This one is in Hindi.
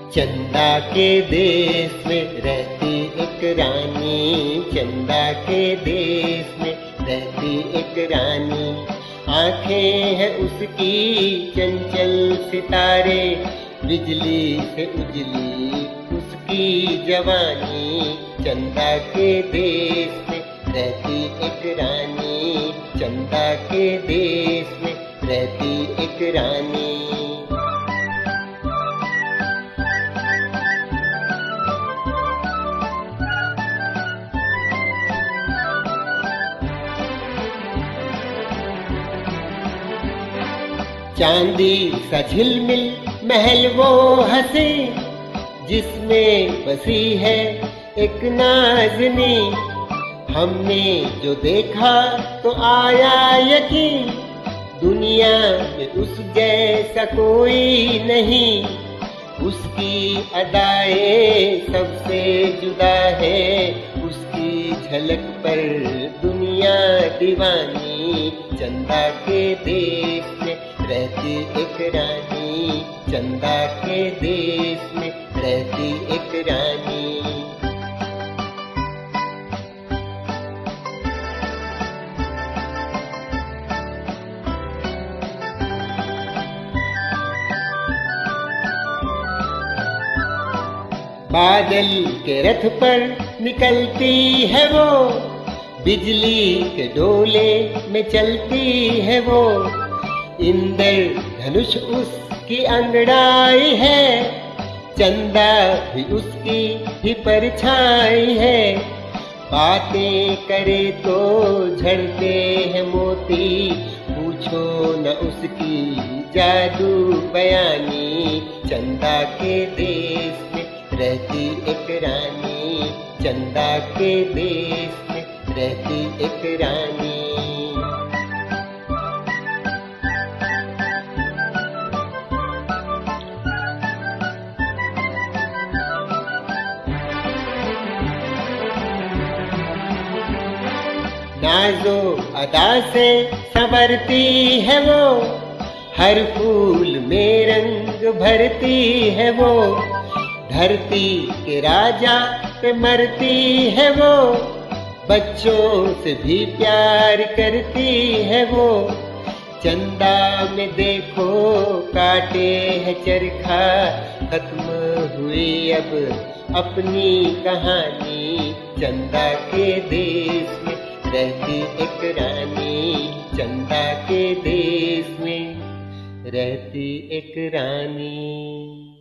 चंदा के देश में रहती एक रानी, चंदा के देश में रहती एक रानी। आंखें हैं उसकी चंचल सितारे, बिजली से उजली उसकी जवानी। चंदा के देश में रहती एक रानी, चंदा के देश में रहती एक रानी। चांदी सा झिलमिल महल वो हंसी, जिसमें बसी है एक नाज़नी। हमने जो देखा तो आया यकीन, दुनिया में उस जैसा कोई नहीं। उसकी अदाएं सबसे जुदा है, उसकी झलक पर दुनिया दीवानी। चंदा के देश में रहती एक रानी, चंदा के देश में रहती एक रानी। बादल के रथ पर निकलती है वो, बिजली के डोले में चलती है वो। इंद्र धनुष उसकी अंगड़ाई है, चंदा भी उसकी ही परछाई है। बातें करे तो झड़ते हैं मोती, पूछो न उसकी जादू बयानी। चंदा के देश में रहती एक रानी, चंदा के देश में रहती एक रानी। नाज़ो अदा से संवरती है वो, हर फूल में रंग भरती है वो। धरती के राजा पे मरती है वो, बच्चों से भी प्यार करती है वो। चंदा में देखो काटे है चरखा, खत्म हुई अब अपनी कहानी। चंदा के देश में रहती एक रानी, चंदा के देश में रहती एक रानी।